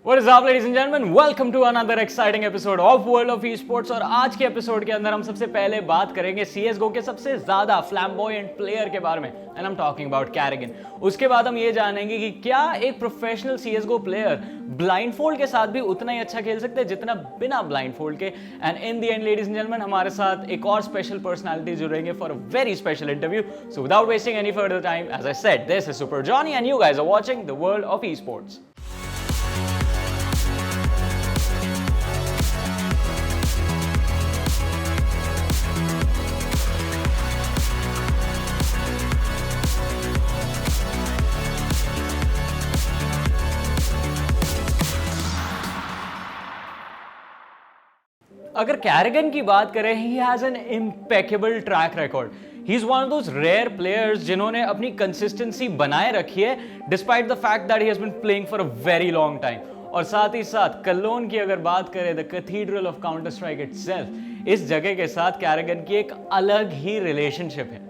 What is up, ladies and gentlemen? Welcome to another exciting episode of World of Esports। और आज के episode के अंदर हम सबसे पहले बात करेंगे CSGO के सबसे ज्यादा फ्लैम्बॉयंट प्लेयर के बारे में, and I am talking about Carrigan. उसके बाद हम ये जानेंगे कि क्या एक प्रोफेशनल CSGO प्लेयर ब्लाइंडफोल्ड के साथ भी उतना ही अच्छा खेल सकते हैं जितना बिना ब्लाइंडफोल्ड के। And in the end, ladies and gentleman, हमारे साथ एक और स्पेशल पर्सनालिटी जुड़ेंगे for a very special interview. So without wasting any further time, as I said, this is super Johnny and you guys are watching the world of esports. अगर Carrigan की बात करें, he has an impeccable track record. He is one of those rare players जिन्होंने अपनी consistency बनाए रखी है despite the fact that he has been playing for a very long time. और साथ ही साथ कलोन की अगर बात करें, the cathedral of Counter Strike itself, इस जगह के साथ कैरिगन की एक अलग ही रिलेशनशिप है।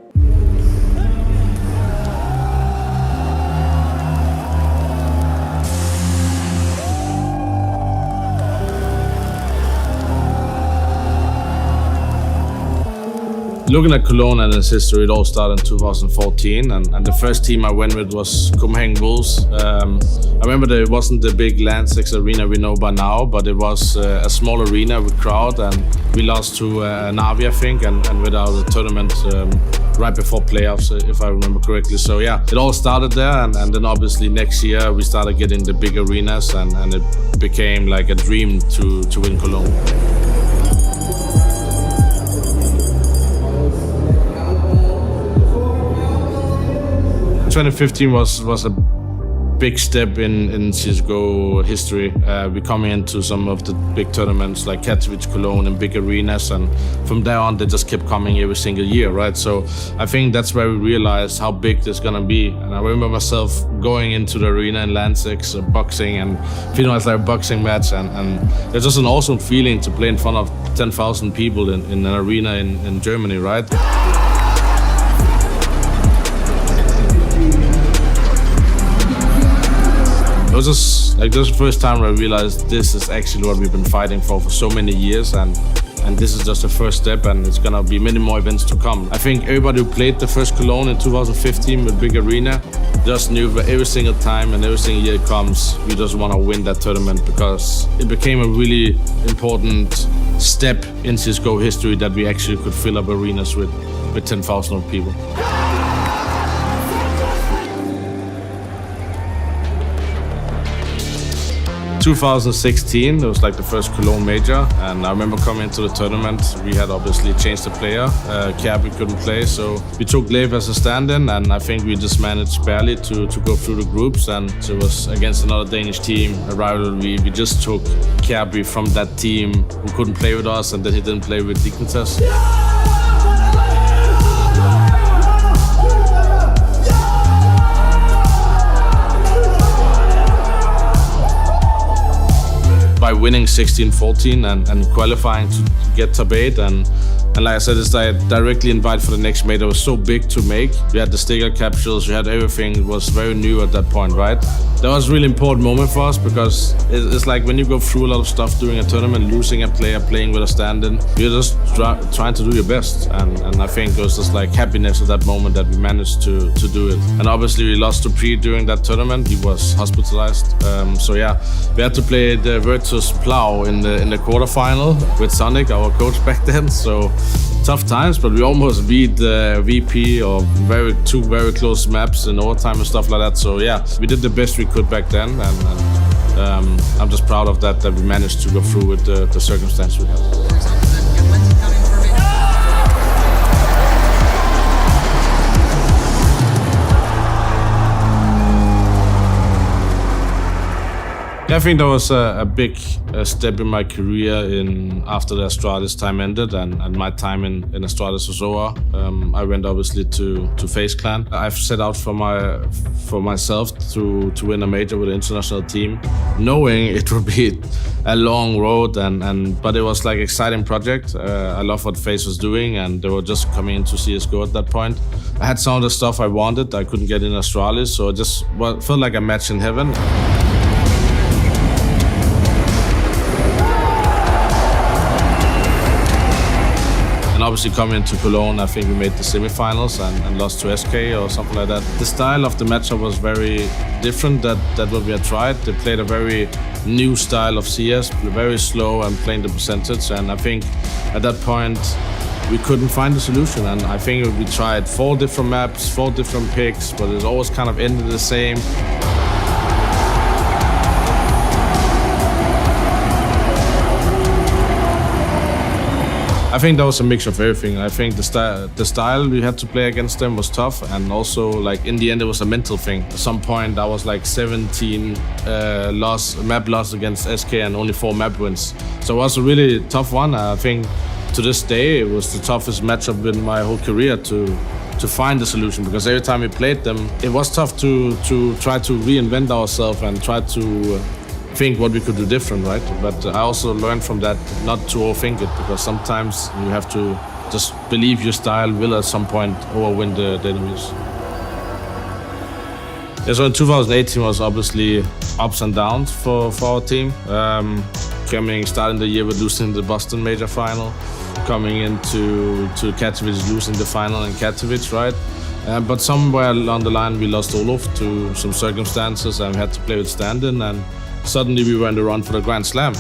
Looking at Cologne and its history, it all started in 2014, and the first team I went with was Copenhagen Wolves. I remember it wasn't the big Land 6 arena we know by now, but it was a small arena with crowd, and we lost to Navi, I think, and without a tournament right before playoffs, if I remember correctly. So yeah, it all started there, and then obviously next year we started getting the big arenas, and it became like a dream to win Cologne. 2015 was a big step in CSGO history. We're coming into some of the big tournaments like Katowice, Cologne, and big arenas, and from there on they just kept coming every single year, right? So I think that's where we realized how big this is gonna be. And I remember myself going into the arena in Land 6, boxing, and feeling like a boxing match, and it's just an awesome feeling to play in front of 10,000 people in an arena in Germany, right? It was just like this first time I realized this is actually what we've been fighting for so many years, and this is just the first step, and it's gonna be many more events to come. I think everybody who played the first Cologne in 2015 with big arena just knew that every single time and every single year it comes, we just want to win that tournament, because it became a really important step in CSGO history that we actually could fill up arenas with 10,000 people. 2016, it was like the first Cologne major, and I remember coming into the tournament. We had obviously changed the player. Kjaerbye couldn't play, so we took Leif as a stand-in, and I think we just managed barely to go through the groups, and so it was against another Danish team, a rivalry. We just took Kjaerbye from that team who couldn't play with us, and then he didn't play with Dignitas. By winning 16-14 and qualifying to get top 8, and like I said, it's like directly invite for the next major. It was so big to make. We had the sticker capsules, we had everything. It was very new at that point, right? That was a really important moment for us, because it's like when you go through a lot of stuff during a tournament, losing a player, playing with a stand-in, you're just trying to do your best. And I think it was just like happiness at that moment that we managed to do it. And obviously we lost to Pre during that tournament. He was hospitalized. So yeah, we had to play the Virtus Plow in the quarterfinal with Sonic, our coach back then. So tough times, but we almost beat the VP, or two very close maps in overtime and stuff like that. So yeah, we did the best we could back then, and I'm just proud of that we managed to go through with the circumstance we had. Yeah, I think that was a big step in my career after the Astralis time ended, and my time in Astralis was over. I went obviously to FaZe Clan. I've set out for myself to win a major with an international team, knowing it would be a long road, but it was like exciting project. I love what FaZe was doing, and they were just coming into CSGO at that point. I had some of the stuff I wanted, I couldn't get in Astralis, so it just felt like a match in heaven. obviously coming into Cologne, I think we made the semifinals and lost to SK or something like that. The style of the matchup was very different than what we had tried. They played a very new style of CS, very slow and playing the percentage. And I think at that point, we couldn't find a solution. And I think we tried 4 different maps, 4 different picks, but it always kind of ended the same. I think that was a mix of everything. I think the style we had to play against them was tough, and also like in the end it was a mental thing. At some point I was like 17 map loss against SK and only 4 map wins. So it was a really tough one. I think to this day it was the toughest matchup in my whole career to find the solution, because every time we played them it was tough to try to reinvent ourselves and try to think what we could do different, right? But I also learned from that not to overthink it, because sometimes you have to just believe your style will at some point overwin the enemies. Yeah, so in 2018 was obviously ups and downs for our team. Starting the year with losing the Boston major final, coming into Katowice, losing the final in Katowice, right? But somewhere along the line we lost Olof to some circumstances and we had to play with stand-in, and suddenly we were on the run for the Grand Slam.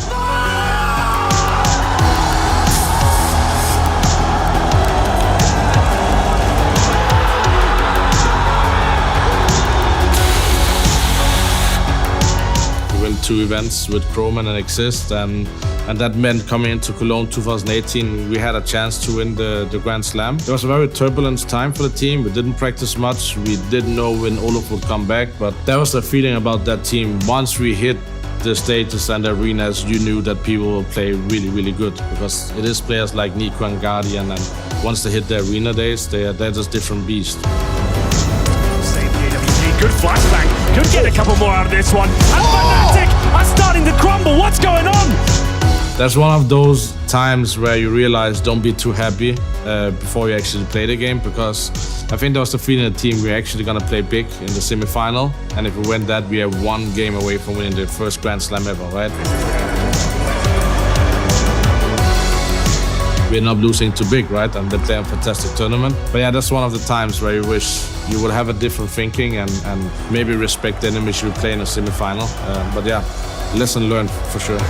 We went 2 events with Chroman and Exist, and that meant coming into Cologne 2018, we had a chance to win the Grand Slam. It was a very turbulent time for the team. We didn't practice much. We didn't know when Olof would come back, but that was the feeling about that team. Once we hit the stages and the arenas, you knew that people will play really, really good, because it is players like Nico and Guardian, and once they hit the arena days, they're just different beasts. Good flashbang, could get a couple more out of this one. And Fnatic are starting to crumble, what's going on? That's one of those times where you realize don't be too happy before you actually play the game, because I think that was the feeling of the team. We're actually gonna play big in the semi-final, and if we win that, we are 1 game away from winning the first Grand Slam ever, right? We end up losing to big, right? And they play a fantastic tournament. But yeah, that's one of the times where you wish you would have a different thinking and maybe respect the enemies you play in a semi-final. But yeah, lesson learned for sure.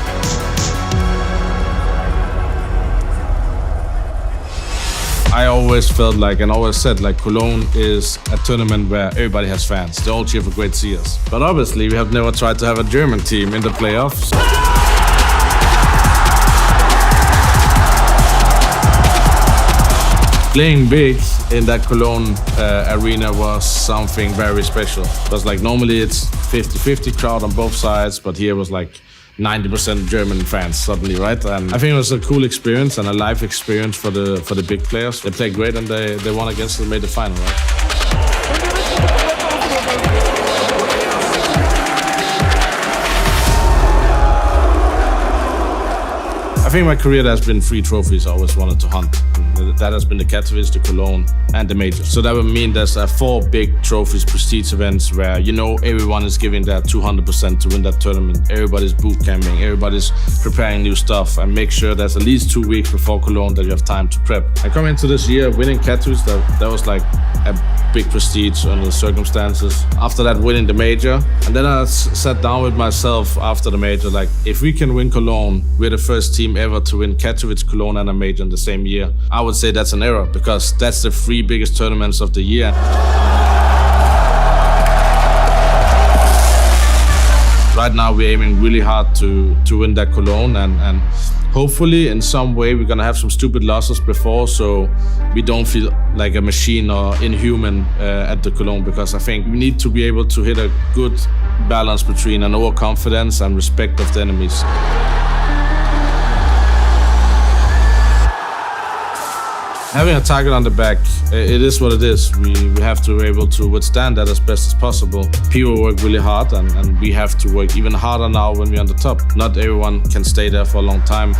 I always felt like, and always said, like, Cologne is a tournament where everybody has fans. They all cheer for great CS. But obviously, we have never tried to have a German team in the playoffs. Playing big in that Cologne arena was something very special. It was like, normally it's 50-50 crowd on both sides, but here was like 90% German fans suddenly, right? And I think it was a cool experience and a live experience for the big players. They played great and they won against us and made the final, right? I think my career has been 3 trophies I always wanted to hunt. That has been the Katowice, the Cologne, and the major. So that would mean there's 4 big trophies, prestige events, where you know everyone is giving their 200% to win that tournament. Everybody's boot camping, everybody's preparing new stuff, and make sure there's at least 2 weeks before Cologne that you have time to prep. I come into this year winning Katowice, that was like a big prestige under the circumstances. After that, winning the major, and then I sat down with myself after the major, like, if we can win Cologne, we're the first team ever to win Katowice, Cologne, and a major in the same year. I would say that's an error, because that's the 3 biggest tournaments of the year. Right now we're aiming really hard to win that Cologne, and hopefully in some way we're gonna have some stupid losses before, so we don't feel like a machine or inhuman at the Cologne, because I think we need to be able to hit a good balance between an overconfidence and respect of the enemies. Having a target on the back, it is what it is. We have to be able to withstand that as best as possible. People work really hard, and we have to work even harder now when we're on the top. Not everyone can stay there for a long time.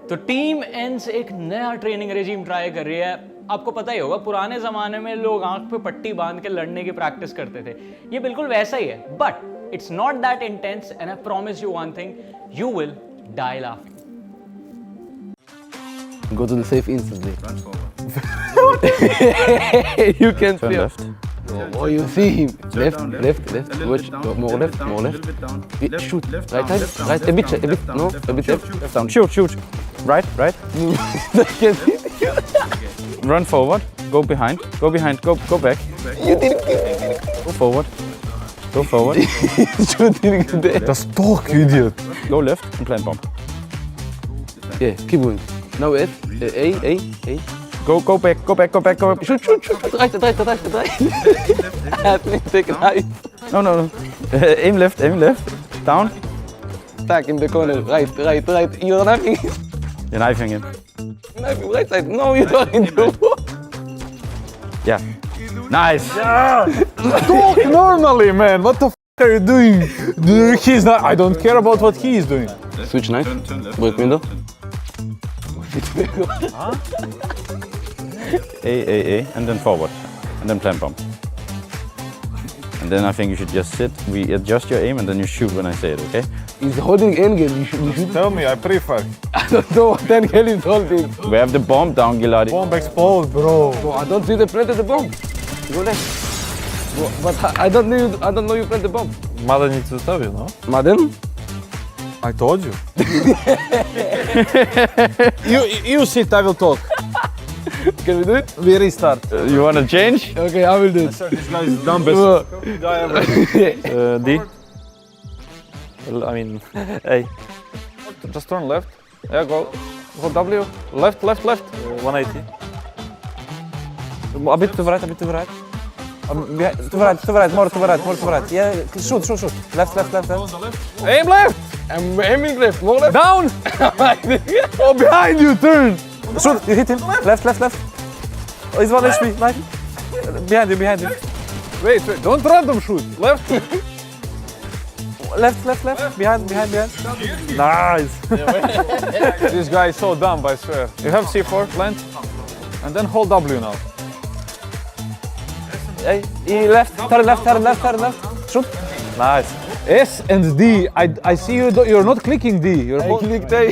तो team एंस एक नया training regime try कर रही है। आपको पता ही होगा पुराने ज़माने में लोग आंख पे पट्टी बांध के लड़ने की प्रैक्टिस करते थे, ये बिल्कुल वैसा ही है, but it's not that intense and I promise you one thing, you will die laughing. Go to the safe instantly. You can Turn see left. Oh, you see him. Left, down, left, left. A little Watch. bit down, More a left, little more bit left. down, a little bit down. Shoot. Left Right down, side, left down, right. A left bit, down, a bit. left No, down, a bit left left. down. Shoot, shoot. Right, right. I can see. Run forward. Go behind. Go behind. Go back. You didn't. Go forward. Go forward. Shooting there. Das doch, idiot. Go left and plant bomb. Yeah, keep going. Now F. A. Go back. Go back. Go back. Go back. Shoot. Right. Take a knife. No. Aim left. Down. Back in the corner. Right. You're knifing. You're knifing him. Knifing right side. No, you're not in the wall. Yeah. Nice. Talk normally, man. What the f are you doing? He's not. I don't care about what he is doing. Switch knife. Break window. A, and then forward, and then plant bomb. And then I think you should just sit. We adjust your aim, and then you shoot when I say it. Okay? He's holding angle. You should. Tell me, I prefer. I don't know what angle he's holding. We have the bomb down, Giladi. Bomb explode, bro. Oh, I don't see the plant of the bomb. Go left. But I don't know you plant the bomb. Mother needs to tell you, no? Madam? I told you. you sit, I will talk. Can we do it? We restart. You wanna change? Okay, I will do it. This guy is the dumbest guy ever. D. I mean, A. Just turn left. Yeah, go. Go W. Left. 180. A bit to the right. To the right. More to the right. Yeah, shoot. Left. Aim left. I'm aiming left. More left. Down. Oh, behind you, turn. Shoot, you hit him. Left. Oh, he's 1 HP. Knife. Behind you. Wait. Don't random shoot. Left. Left. Behind. Nice. This guy is so dumb, I swear. You have C4, plant, and then hold W now. Hey, left. Turn left. Shoot. Nice. S and D. I see you. You're not clicking D. You're I clicked A.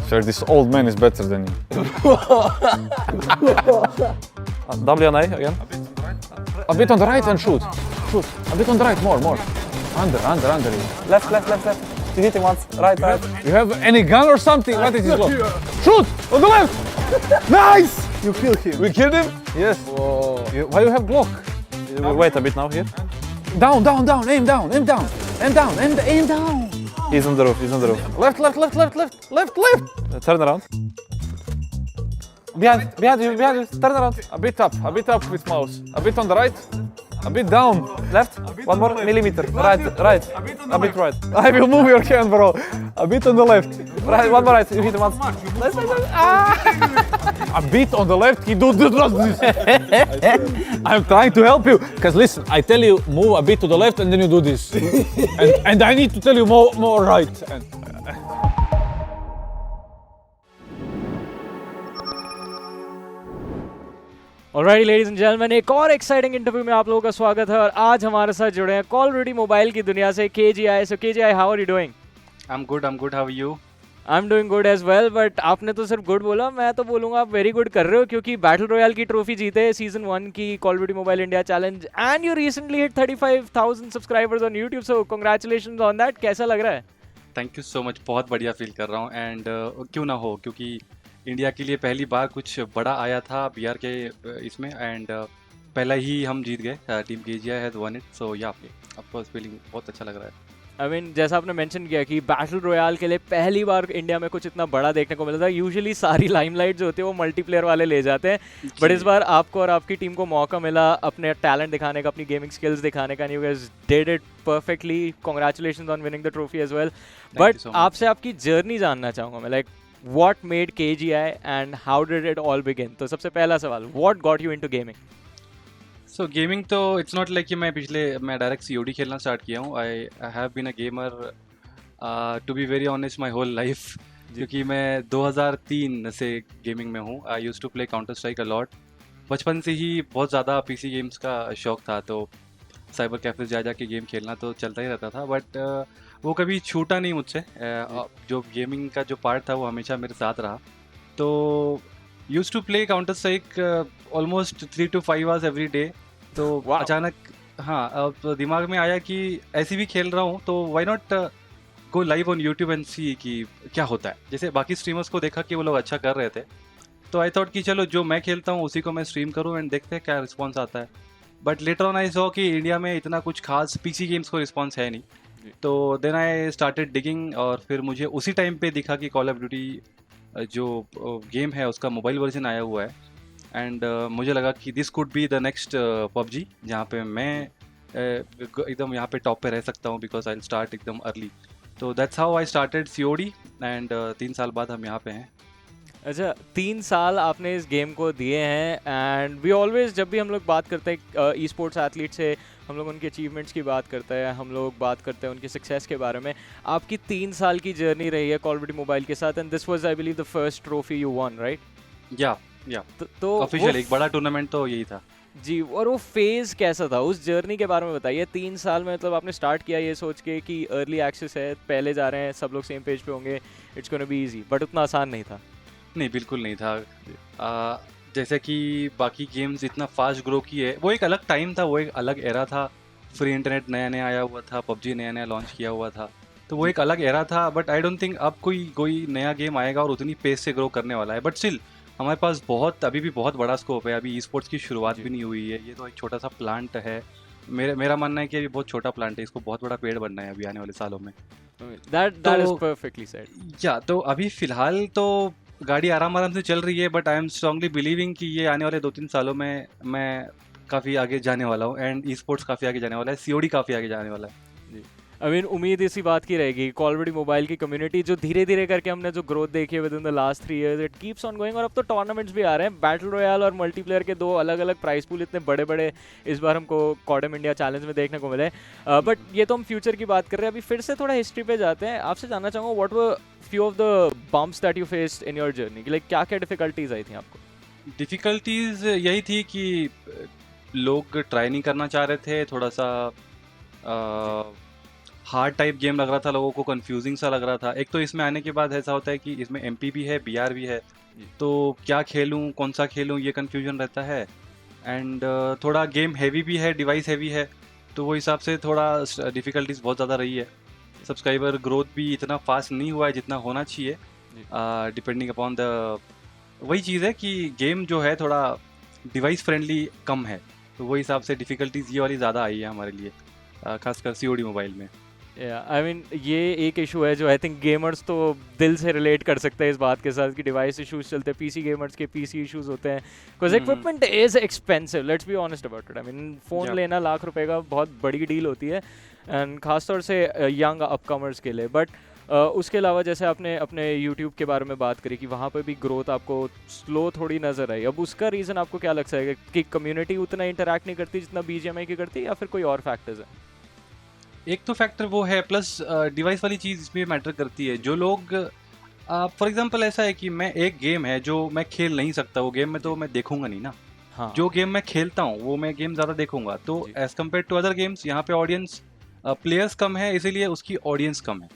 Sir, this old man is better than you. W and A again. A bit on the right and shoot. A bit on the right, more. Under you. Left. You hit him once. Right. You have any gun or something? What is this block? Shoot! On the left! Nice! You killed him. We killed him? Yes. Whoa. Why you have Glock? Wait a bit now here. Down. Aim down. He's on the roof. Left. Turn around. Behind you. Turn around. A bit up with mouse. A bit on the right. A bit down. Left. 1 more millimeter. Right. A bit right. I will move your hand, bro. A bit on the left. Right. 1 more right. You hit him once. A bit on the left. He does this. I'm trying to help you. Because listen, I tell you move a bit to the left and then you do this. and I need to tell you more right. Alrighty, ladies and gentlemen, एक और exciting interview में आप लोगों का स्वागत है और आज हमारे साथ जुड़े हैं कॉल ऑफ ड्यूटी मोबाइल की दुनिया से KGI. So KGI, how are you doing? I'm good. How are you? I'm doing good as well, but आपने तो सिर्फ गुड बोला, मैं तो बोलूँगा आप वेरी गुड कर रहे हो क्योंकि बैटल रॉयल की ट्रॉफी जीते सीजन 1 की call of duty mobile India challenge and you recently hit 35,000 subscribers on YouTube. So congratulations on that. कैसा लग रहा है? Thank you so much. बहुत बढ़िया फील कर रहा हूँ एंड क्यों ना हो, क्योंकि इंडिया के लिए पहली बार कुछ बड़ा आया था बिहार के इसमें एंड पहला ही हम जीत गए. Team KGI has won it. So yeah of course feeling बहुत अच्छा लग रहा है. आई मीन जैसा आपने मेंशन किया कि बैटल रॉयल के लिए पहली बार इंडिया में कुछ इतना बड़ा देखने को मिला था. यूजुअली सारी लाइमलाइट जो होती है वो मल्टीप्लेयर वाले ले जाते हैं, बट इस बार आपको और आपकी टीम को मौका मिला अपने टैलेंट दिखाने का, अपनी गेमिंग स्किल्स दिखाने का. You guys did it perfectly. Congratulations on winning the trophy as well. But आपसे आपकी जर्नी जानना चाहूँगा मैं, like what made KGI and how did it all begin? तो सबसे पहला सवाल, what got you into gaming? So gaming तो इट्स नॉट लाइक कि मैं डायरेक्ट COD खेलना स्टार्ट किया हूँ. I have been a gamer to be very honest my whole life. क्योंकि मैं 2003 से गेमिंग में हूँ। I used to play Counter Strike a lot. बचपन से ही बहुत ज़्यादा पीसी गेम्स का शौक था, तो साइबर कैफेज जा के गेम खेलना तो चलता ही रहता था, बट वो कभी छूटा नहीं मुझसे। जो गेमिंग का जो पार्ट था वो हमेशा मेरे साथ रहा। तो used to play Counter Strike almost 3 to 5 hours every day. तो Wow. अचानक हाँ, अब दिमाग में आया कि ऐसे भी खेल रहा हूँ तो why not go live on YouTube and see कि क्या होता है। जैसे बाकी स्ट्रीमर्स को देखा कि वो लोग अच्छा कर रहे थे, तो आई थॉट कि चलो जो मैं खेलता हूँ उसी को मैं स्ट्रीम करूँ एंड देखते हैं क्या रिस्पॉन्स आता है। But later on I saw कि इंडिया में इतना कुछ खास पीसी गेम्स को रिस्पॉन्स है नहीं। तो देन आई स्टार्टेड डिगिंग, और फिर मुझे उसी टाइम पे दिखा कि कॉल ऑफ ड्यूटी जो गेम है उसका मोबाइल वर्जन आया हुआ है। एंड मुझे लगा कि this could be the next PUBG, जहाँ पे मैं एकदम यहाँ पे टॉप पे रह सकता हूँ, बिकॉज आई स्टार्ट एकदम अर्ली। तो that's how I started COD, and 3 साल बाद हम यहाँ पे हैं। अच्छा, 3 साल आपने इस गेम को दिए हैं एंड वी ऑलवेज, जब भी हम लोग बात करते हैं ई स्पोर्ट्स एथलीट से, हम लोग उनके अचीवमेंट्स की बात करते हैं, हम लोग बात करते हैं उनके सक्सेस के बारे में। आपकी 3 साल की जर्नी रही है कॉल ऑफ ड्यूटी मोबाइल के साथ and this was I believe the first trophy you one, right? या तो ऑफिशियल एक बड़ा टूर्नामेंट तो यही था जी। और वो फेज कैसा था, उस जर्नी के बारे में बताइए। 3 साल में मतलब आपने स्टार्ट किया ये सोच के कि अर्ली एक्सेस है, पहले जा रहे हैं, सब लोग सेम पेज पे होंगे, it's gonna be easy, but उतना आसान नहीं था। नहीं, बिल्कुल नहीं था। जैसे कि बाकी गेम्स इतना फास्ट ग्रो किए, वो एक अलग टाइम था, वो एक अलग एरा था। फ्री इंटरनेट नया नया आया हुआ था, पबजी नया नया लॉन्च किया हुआ था, तो वो एक अलग एरा था। बट आई डोंट थिंक अब कोई नया गेम आएगा और उतनी पेस से ग्रो करने वाला है। बट स्टिल हमारे पास अभी भी बहुत बड़ा स्कोप है। अभी ई स्पोर्ट्स की शुरुआत भी नहीं हुई है, ये तो एक छोटा सा प्लांट है। मेरा मानना है कि अभी बहुत छोटा प्लांट है, इसको बहुत बड़ा पेड़ बनना है अभी आने वाले सालों में। That is perfectly said. या तो अभी फिलहाल तो गाड़ी आराम से चल रही है, but I am strongly believing कि ये आने वाले 2-3 सालों में मैं काफ़ी आगे जाने वाला हूँ, एंड ई स्पोर्ट्स काफ़ी आगे जाने वाला है, COD काफ़ी आगे जाने वाला है। आई मीन उम्मीद इसी बात की रहेगी, कॉल ऑफ ड्यूटी मोबाइल की कम्युनिटी जो धीरे धीरे करके हमने जो ग्रोथ देखी है with in the last 3 years, it keeps on going. और अब तो टूर्नामेंट्स भी आ रहे हैं, बैटल रॉयल और मल्टीप्लेयर के 2 अलग अलग प्राइस पूल इतने बड़े बड़े इस बार हमको CODM इंडिया चैलेंज में देखने को मिले। बट ये तो हम फ्यूचर की बात कर रहे हैं, अभी फिर से थोड़ा हिस्ट्री पे जाते हैं। आपसे जानना चाहूँगा what were few of the bumps that you faced in your journey, like क्या क्या डिफिकल्टीज आई थी आपको? डिफ़िकल्टीज यही थी कि लोग ट्राई नहीं करना चाह रहे थे, थोड़ा सा हार्ड टाइप गेम लग रहा था लोगों को, कंफ्यूजिंग सा लग रहा था। एक तो इसमें आने के बाद ऐसा होता है कि इसमें MP भी है, BR भी है, तो क्या खेलूं, कौन सा खेलूं, ये कन्फ्यूजन रहता है। एंड थोड़ा गेम हैवी भी है, डिवाइस हैवी है, तो वो हिसाब से थोड़ा डिफ़िकल्टीज बहुत ज़्यादा रही है। सब्सक्राइबर ग्रोथ भी इतना फास्ट नहीं हुआ है जितना होना चाहिए, डिपेंडिंग अपॉन द, वही चीज़ है कि गेम जो है थोड़ा डिवाइस फ्रेंडली कम है, तो वही हिसाब से डिफ़िकल्टीज ये वाली ज़्यादा आई है हमारे लिए, खासकर COD मोबाइल में। आई मीन ये एक इशू है जो आई थिंक गेमर्स तो दिल से रिलेट कर सकते हैं इस बात के साथ कि डिवाइस इश्यूज चलते हैं, PC गेमर्स के PC इश्यूज होते हैं, because equipment is expensive, let's be honest about it. I mean phone लेना लाख रुपए का बहुत बड़ी डील होती है, एंड खासतौर से यंग अपकमर्स के लिए। बट उसके अलावा जैसे आपने अपने YouTube के बारे में बात करी कि वहाँ पे भी ग्रोथ आपको स्लो थोड़ी नज़र आई, अब उसका रीज़न आपको क्या लगता है कि कम्युनिटी उतना इंटरैक्ट नहीं करती जितना BGMI की करती है, या फिर कोई और फैक्टर्स है? एक तो फैक्टर वो है, प्लस डिवाइस वाली चीज़ इसमें मैटर करती है। जो लोग फॉर एग्जांपल ऐसा है कि मैं एक गेम है जो मैं खेल नहीं सकता, वो गेम में तो मैं देखूंगा नहीं ना। हाँ। जो गेम मैं खेलता हूँ वो मैं गेम ज़्यादा देखूंगा, तो as compare to other games यहाँ पे ऑडियंस प्लेयर्स कम है, इसीलिए उसकी ऑडियंस कम है,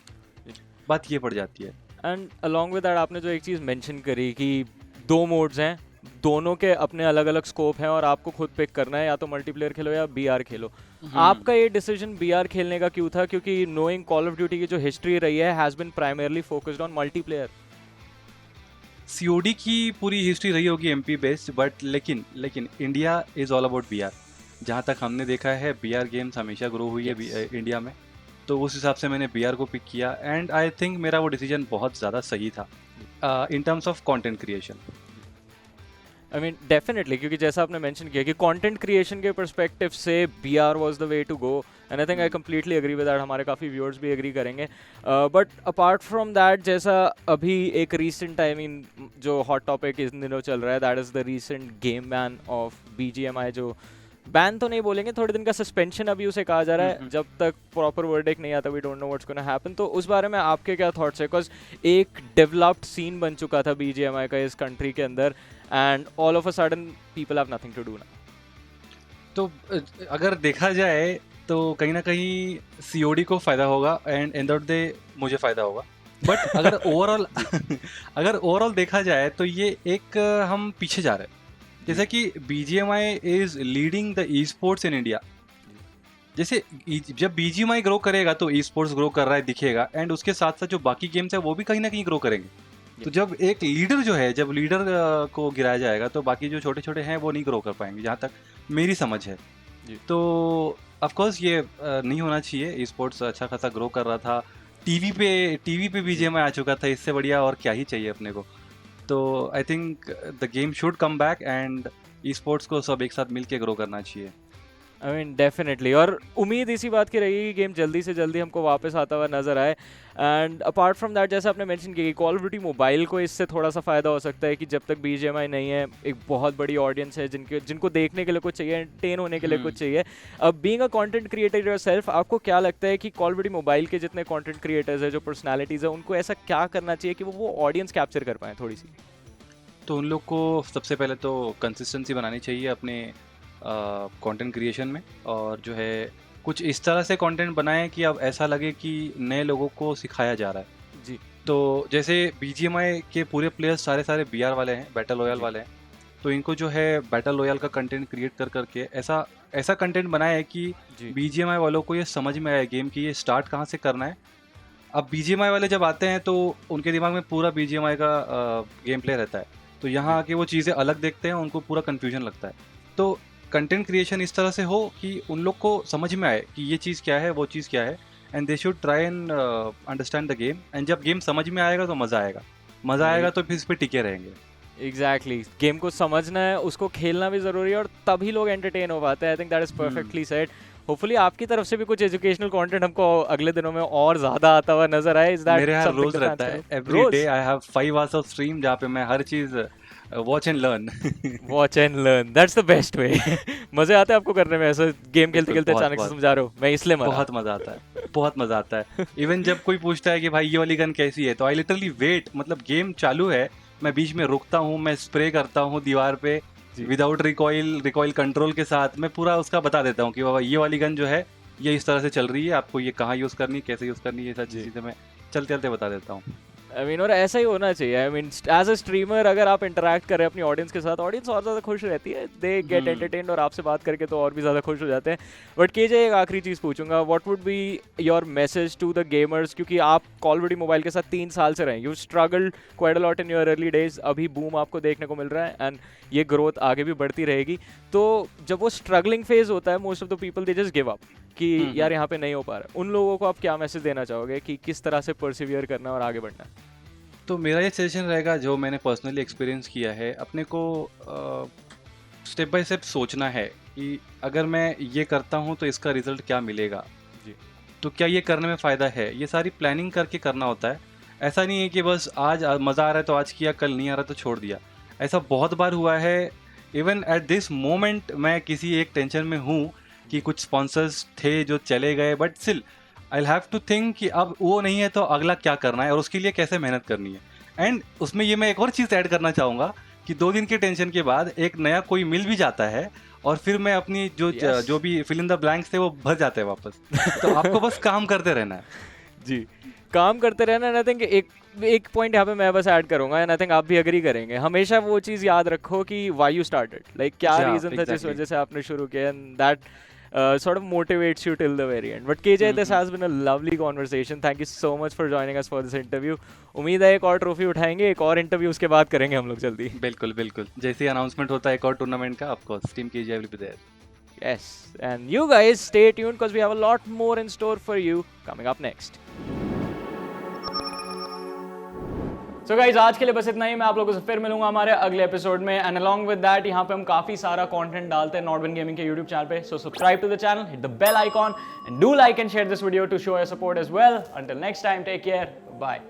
बात ये पड़ जाती है। एंड अलॉन्ग विद दैट आपने जो एक चीज़ मेंशन करी कि 2 मोड्स हैं, दोनों के अपने अलग अलग स्कोप हैं और आपको खुद पिक करना है, या तो मल्टीप्लेयर खेलो या BR खेलो। आपका ये डिसीजन BR खेलने का क्यों था? क्योंकि नोइंग कॉल ऑफ ड्यूटी की जो हिस्ट्री रही है has been primarily focused on multiplayer. COD की पूरी हिस्ट्री रही होगी MP बेस्ड, बट लेकिन India is all about BR। जहाँ तक हमने देखा है BR गेम्स हमेशा ग्रो हुई है इंडिया में, तो उस हिसाब से मैंने BR को पिक किया, एंड आई थिंक मेरा वो डिसीजन बहुत ज़्यादा सही था in terms of content creation. I mean definitely, क्योंकि जैसा आपने मेंशन किया कि कंटेंट क्रिएशन के पर्सपेक्टिव से BR was the way to go, and I think I completely agree with that, हमारे काफ़ी व्यूअर्स भी एग्री करेंगे। बट अपार्ट फ्रॉम दैट, जैसा अभी एक रीसेंट, आई मीन जो हॉट टॉपिक इन दिनों चल रहा है, that is the recent game ban of BGMI जो बैन तो नहीं बोलेंगे, थोड़े दिन का सस्पेंशन अभी उसे कहा जा रहा है, जब तक प्रॉपर वर्डिक्ट नहीं आता we don't know what's gonna happen. तो उस बारे में आपके क्या थॉट्स है? बिकॉज एक डेवलप्ड सीन बन चुका था BGMI का इस कंट्री के अंदर, and all of a sudden people have nothing to do now. तो अगर देखा जाए तो कहीं ना कहीं COD को फ़ायदा होगा एंड एंड ऑफ डे मुझे फ़ायदा होगा, बट अगर ओवरऑल देखा जाए तो ये एक हम पीछे जा रहे हैं। जैसे कि BGMI is leading the e sports in India. जैसे जब BGMI ग्रो करेगा तो ई स्पोर्ट्स ग्रो कर रहा है दिखेगा, एंड उसके साथ साथ जो बाकी गेम्स है वो भी कहीं ना कहीं ग्रो करेंगे। तो जब एक लीडर जो है, जब लीडर को गिराया जाएगा तो बाकी जो छोटे छोटे हैं वो नहीं ग्रो कर पाएंगे, जहाँ तक मेरी समझ है। तो ऑफ कोर्स ये नहीं होना चाहिए। ई स्पोर्ट्स अच्छा खासा ग्रो कर रहा था, टीवी पे BGMI आ चुका था, इससे बढ़िया और क्या ही चाहिए अपने को। तो I think the game should come back and e sports को सब एक साथ मिलके ग्रो करना चाहिए। आई मीन डेफिनेटली, और उम्मीद इसी बात की रहेगी कि गेम जल्दी से जल्दी हमको वापस आता हुआ नजर आए। एंड अपार्ट फ्रॉम दैट, जैसे आपने मेंशन किया कि कॉल ऑफ ड्यूटी मोबाइल को इससे थोड़ा सा फ़ायदा हो सकता है कि जब तक BGMI नहीं है, एक बहुत बड़ी ऑडियंस है जिनको देखने के लिए कुछ चाहिए, एंटरटेन होने के लिए कुछ चाहिए। अब being a content creator yourself, आपको क्या लगता है कि कॉल ऑफ ड्यूटी मोबाइल के जितने कंटेंट क्रिएटर्स हैं, जो पर्सनैलिटीज़ हैं, उनको ऐसा क्या करना चाहिए कि वो ऑडियंस कैप्चर कर पाएँ थोड़ी सी? तो उन लोग को सबसे पहले तो कंसिस्टेंसी बनानी चाहिए अपने कंटेंट क्रिएशन में, और जो है कुछ इस तरह से कंटेंट बनाएं कि अब ऐसा लगे कि नए लोगों को सिखाया जा रहा है। जी। तो जैसे BGMI के पूरे प्लेयर्स सारे BR वाले हैं, बैटल रॉयल वाले हैं, तो इनको जो है बैटल रॉयल का कंटेंट क्रिएट कर करके ऐसा कंटेंट बनाए कि BGMI वालों को ये समझ में आए गेम की ये स्टार्ट कहाँ से करना है। अब BGMI वाले जब आते हैं तो उनके दिमाग में पूरा BGMI का गेम प्ले रहता है, तो यहाँ आके वो चीज़ें अलग देखते हैं, उनको पूरा कन्फ्यूजन लगता है। तो कंटेंट क्रिएशन इस तरह से हो कि उन लोग को समझ में आए कि ये चीज़ क्या है, वो चीज़ क्या है, and they should try and understand the game. And जब गेम समझ में आएगा तो मज़ा आएगा तो फिर इस पर टिके रहेंगे। एग्जैक्टली, गेम को समझना है, उसको खेलना भी ज़रूरी है, और तभी लोग एंटरटेन हो पाते हैं। I think that is perfectly said. Hopefully आपकी तरफ से भी कुछ एजुकेशनल कंटेंट हमको अगले दिनों में और ज़्यादा आता हुआ नज़र आए। इज दैट मेरे यहाँ रोज रहता है, every day I have 5 hours of stream जहाँ पे मैं हर चीज़ watch and learn. That's the best way. मजे आते हैं आपको करने में, ऐसा गेम खेलते खेलते अचानक से समझा रहे हो? मैं इसलिए बहुत मजा आता है। इवन जब कोई पूछता है कि भाई ये वाली गन कैसी है, तो आई लिटरली वेट, मतलब गेम चालू है, मैं बीच में रुकता हूँ, मैं स्प्रे करता हूँ दीवार पे विदाउट रिकॉइल कंट्रोल के साथ, मैं पूरा उसका बता देता हूँ कि बाबा ये वाली गन जो है ये इस तरह से चल रही है, आपको ये कहाँ यूज़ करनी, कैसे यूज़ करनी, ये सारी चीज़ें मैं चलते बता देता हूँ। आई मीन, और ऐसा ही होना चाहिए। I mean, as a streamer अगर आप इंटरेक्ट करें अपनी ऑडियंस के साथ, ऑडियंस और ज़्यादा खुश रहती है, दे गेट एंटरटेन्ड, और आपसे बात करके तो और भी ज़्यादा खुश हो जाते हैं। बट KJ, एक आखिरी चीज़ पूछूंगा, what would be your message to the gamers? क्योंकि आप कॉल ऑफ ड्यूटी मोबाइल के साथ 3 साल से रहे, you struggled quite a lot in your early days, अभी बूम आपको देखने को मिल रहा है, एंड ये ग्रोथ आगे भी बढ़ती रहेगी। तो जब वो स्ट्रगलिंग फेज होता है, most of the people they just give up कि यार यहाँ पे नहीं हो पा रहा है, उन लोगों को आप क्या मैसेज देना चाहोगे कि किस तरह से परसिवियर करना और आगे बढ़ना है? तो मेरा ये सजेशन रहेगा, जो मैंने पर्सनली एक्सपीरियंस किया है, अपने को स्टेप बाय स्टेप सोचना है कि अगर मैं ये करता हूँ तो इसका रिजल्ट क्या मिलेगा जी, तो क्या ये करने में फ़ायदा है, ये सारी प्लानिंग करके करना होता है। ऐसा नहीं है कि बस आज मज़ा आ रहा है तो आज किया, कल नहीं आ रहा तो छोड़ दिया। ऐसा बहुत बार हुआ है। इवन एट दिस मोमेंट मैं किसी एक टेंशन में हूँ कि कुछ स्पॉन्सर्स थे जो चले गए, but still I have to think कि अब वो नहीं है तो अगला क्या करना है और उसके लिए कैसे मेहनत करनी है। एंड उसमें ये मैं एक और चीज़ ऐड करना चाहूँगा कि 2 दिन के टेंशन के बाद एक नया कोई मिल भी जाता है और फिर मैं अपनी जो भी फिल इन द ब्लैंक्स थे वो भर जाते हैं वापस। तो आपको बस काम करते रहना है जी, काम करते रहना। एंड आई थिंक एक पॉइंट यहाँ पे मैं बस ऐड करूंगा, एंड आई थिंक आप भी एग्री करेंगे, हमेशा वो चीज़ याद रखो कि व्हाई यू स्टार्टेड, लाइक क्या रीज़न था जिस वजह से आपने शुरू किया, and that sort of motivates you till the very end. But KJ, this has been a lovely conversation. Thank you so much for joining us for this interview. उम्मीद है एक और ट्रॉफी उठाएंगे, एक और इंटरव्यू उसके बाद करेंगे हम लोग जल्दी। बिल्कुल बिल्कुल, जैसे ही अनाउंसमेंट होता है एक और टूर्नामेंट का, of course team KGI will be there. Yes, and you guys stay tuned because we have a lot more in store for you coming up next. So guys, आज के लिए बस इतना ही। मैं आप लोगों से फिर मिलूंगा हमारे अगले एपिसोड में, एंड अलॉन्ग विद दैट यहाँ पे हम काफी सारा कंटेंट डालते हैं नॉट वन गेमिंग के यूट्यूब चैनल पे। So subscribe to the channel, hit the bell icon and do like and share this video to show your support as well. Until next time, take care, bye.